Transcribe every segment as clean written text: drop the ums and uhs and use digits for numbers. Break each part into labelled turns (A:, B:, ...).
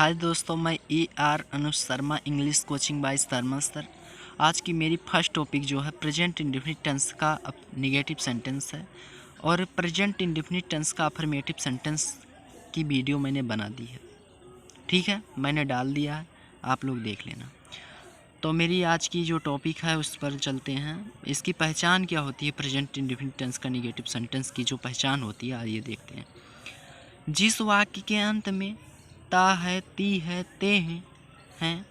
A: हाय दोस्तों, मैं AR Anuj Sharma English coaching bye Sharma sir. आज की मेरी फर्स्ट टॉपिक जो है प्रेजेंट इंडेफिनिट टेंस का नेगेटिव सेंटेंस है और प्रेजेंट इंडेफिनिट टेंस का अफर्मेटिव सेंटेंस की वीडियो मैंने बना दी है। ठीक है, मैंने डाल दिया है, आप लोग देख लेना। तो मेरी आज की जो टॉपिक है उस पर चलते हैं। इसकी पहचान क्या होती है, प्रेजेंट इंडेफिनिट टेंस का नेगेटिव सेंटेंस की जो पहचान होती है आइए देखते हैं। जिस वाक्य के अंत में ता है, ती है, ते हैं,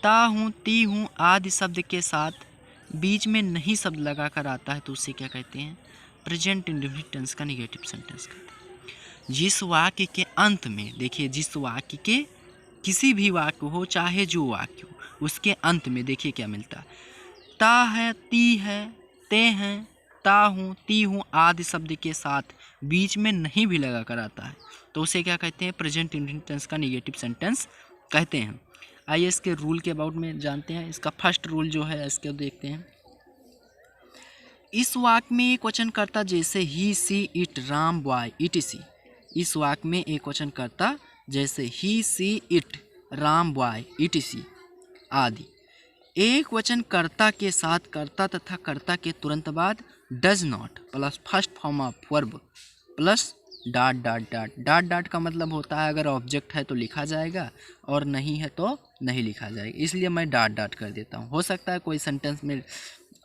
A: ता हूँ, ती हूँ आदि शब्द के साथ बीच में नहीं शब्द लगा कर आता है तो उसे क्या कहते हैं, प्रेजेंट इंडेफिनिट टेंस का नेगेटिव सेंटेंस कहते हैं। जिस वाक्य के अंत में, देखिए जिस वाक्य के किसी भी वाक्य हो चाहे जो वाक्य हो उसके अंत में देखिए क्या मिलता है, ता है, ती है, ते हैं, ता हूँ, ती हूँ आदि शब्द के साथ बीच में नहीं भी लगा कर आता है तो उसे क्या कहते हैं, प्रेजेंट इंडेफिनिट टेंस का नेगेटिव सेंटेंस कहते हैं। आइए इसके रूल के अबाउट में जानते हैं। इसका फर्स्ट रूल जो है इसके देखते हैं। इस वाक्य में एक वचन करता जैसे ही, सी, इट, राम, बॉय, etc। इस वाक्य में एक वचन करता जैसे ही, सी, इट, राम, बॉय, etc आदि एक वचन कर्ता के साथ कर्ता तथा कर्ता के तुरंत बाद does not plus first form of verb plus dot dot dot dot dot का मतलब होता है अगर ऑब्जेक्ट है तो लिखा जाएगा और नहीं है तो नहीं लिखा जाएगा, इसलिए मैं डॉट डॉट कर देता हूँ। हो सकता है कोई सेंटेंस में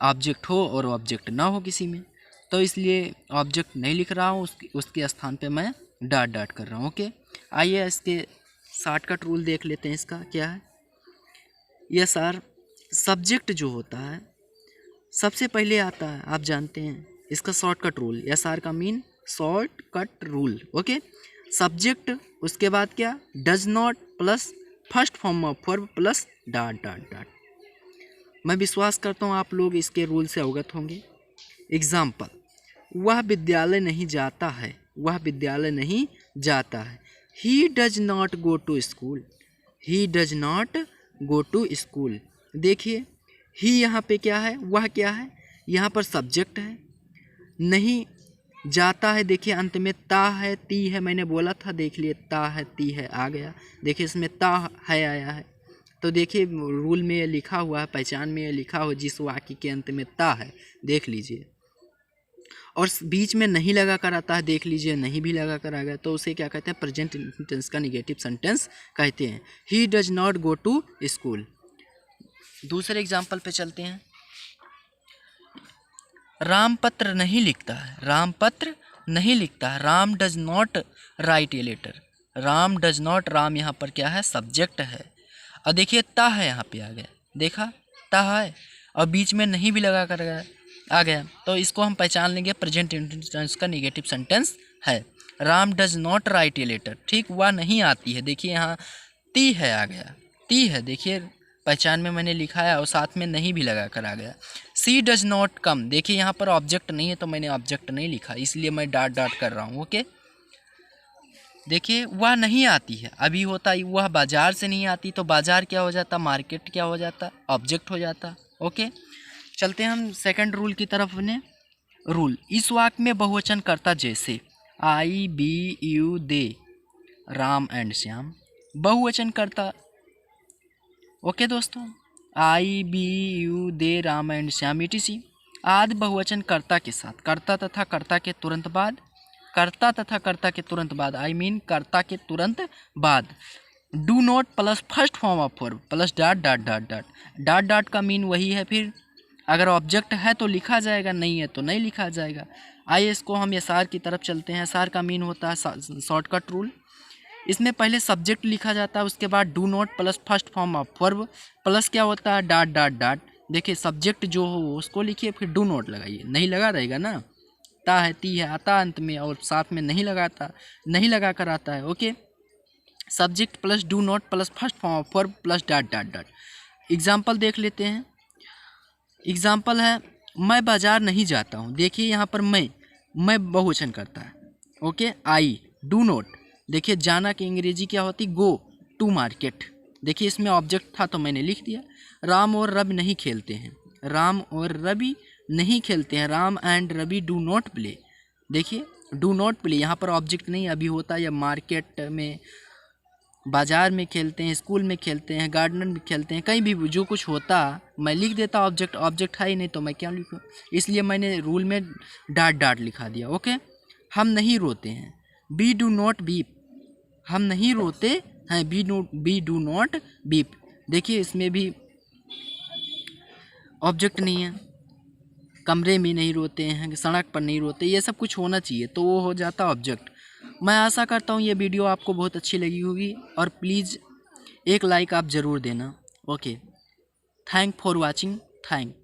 A: ऑब्जेक्ट हो और ऑब्जेक्ट ना हो किसी में, तो इसलिए ऑब्जेक्ट नहीं लिख रहा हूँ, उसके स्थान पे मैं डॉट डॉट कर रहा हूँ। ओके, आइए इसके शॉर्टकट रूल देख लेते हैं। इसका क्या है, यह सर सब्जेक्ट जो होता है सबसे पहले आता है, आप जानते हैं इसका शॉर्टकट रूल। यस आर का mean shortcut rule. Okay, subject, उसके बाद क्या, does not plus first form of verb plus dot dot dot. मैं विश्वास करता हूँ आप लोग इसके रूल से अवगत होंगे। एग्जाम्पल, वह विद्यालय नहीं जाता है, वह विद्यालय नहीं जाता है। He does not go to school, he does not go to school. देखिए ही यहाँ पे क्या है, वह क्या है, यहाँ पर सब्जेक्ट है। नहीं जाता है, देखिए अंत में ता है, ती है, मैंने बोला था, देख लिए ता है, ती है आ गया। देखिए इसमें ता है आया है, तो देखिए रूल में ये लिखा हुआ है, पहचान में ये लिखा हुआ जिस वाक्य के अंत में ता है देख लीजिए और बीच में नहीं लगा कर आता है, देख लीजिए नहीं भी लगा कर आ गया, तो उसे क्या कहते हैं, प्रेजेंट टेंस का नेगेटिव सेंटेंस कहते हैं। He does not go to school. दूसरे एग्जाम्पल पे चलते हैं। राम पत्र नहीं लिखता है, राम पत्र नहीं लिखता है। Ram does not write a letter, Ram does not, Ram यहाँ पर क्या है, सब्जेक्ट है। और देखिए ता है यहाँ पे आ गया, देखा ता है और बीच में नहीं भी लगा कर आ गया, तो इसको हम पहचान लेंगे प्रेजेंट टेंस का नेगेटिव सेंटेंस है। Ram does not write a letter, ठीक, वह नहीं आती है, देखिए यहाँ ती है आ गया, ती है, देखिए पहचान में मैंने लिखा है और साथ में नहीं भी लगा कर आ गया। सी डज नॉट कम, देखिए यहाँ पर ऑब्जेक्ट नहीं है तो मैंने ऑब्जेक्ट नहीं लिखा, इसलिए मैं डॉट डॉट कर रहा हूँ। ओके, देखिए वह नहीं आती है, अभी होता है वह बाजार से नहीं आती, तो बाजार क्या हो जाता, मार्केट क्या हो जाता, ऑब्जेक्ट हो जाता। ओके, चलते हैं हम सेकंड रूल की तरफ अपने। रूल, इस वाक्य में बहुवचन करता जैसे I, we, you, they, Ram and Shyam, बहुवचन करता। ओके दोस्तों, I, we, you, they, Ram and Shyam etc आदि बहुवचन कर्ता के साथ कर्ता तथा कर्ता के तुरंत बाद, कर्ता तथा कर्ता के तुरंत बाद, आई मीन कर्ता के तुरंत बाद do not plus first form of verb plus dot dot dot dot. Dot dot का मीन वही है, फिर अगर ऑब्जेक्ट है तो लिखा जाएगा, नहीं है तो नहीं लिखा जाएगा। आइए इसको हम एसआर की तरफ चलते हैं। एसआर का मीन होता है शॉर्टकट रूल। इसमें पहले सब्जेक्ट लिखा जाता है, उसके बाद do not plus first form of verb plus क्या होता है, डॉट डॉट डॉट। देखिए सब्जेक्ट जो हो उसको लिखिए, फिर डू नॉट लगाइए, नहीं लगा रहेगा ना, ता है, ती है आता अंत में और साथ में नहीं लगाता, नहीं लगा कर आता है। Okay, subject plus do not plus first form of verb plus dot dot dot. Example देख लेते हैं। एग्जाम्पल है, मैं बाजार नहीं जाता हूँ, देखिए यहाँ पर मैं बहुवचन करता है। ओके, आई, डू नॉट, देखिए जाना की अंग्रेजी क्या होती, गो टू मार्केट, देखिए इसमें ऑब्जेक्ट था तो मैंने लिख दिया। राम और रवि नहीं खेलते हैं, राम और रवि नहीं खेलते हैं, Ram and Ravi do not play, देखिए डू नॉट प्ले यहाँ पर ऑब्जेक्ट नहीं, अभी होता है या मार्केट में बाज़ार में खेलते हैं, स्कूल में खेलते हैं, गार्डन में खेलते हैं, कहीं भी जो कुछ होता मैं लिख देता ऑब्जेक्ट। ऑब्जेक्ट है ही नहीं तो मैं क्या लिखूँ, इसलिए मैंने रूल में डॉट डॉट लिखा दिया। ओके, हम नहीं रोते हैं, वी डू नॉट बीप, हम नहीं रोते हैं, वी डू नॉट बीप। देखिए इसमें भी ऑब्जेक्ट नहीं है, कमरे में नहीं रोते हैं, सड़क पर नहीं रोते, ये सब कुछ होना चाहिए तो वो हो जाता ऑब्जेक्ट। मैं आशा करता हूँ ये वीडियो आपको बहुत अच्छी लगी होगी और प्लीज़ एक लाइक आप ज़रूर देना। Okay, thank for watching, thank.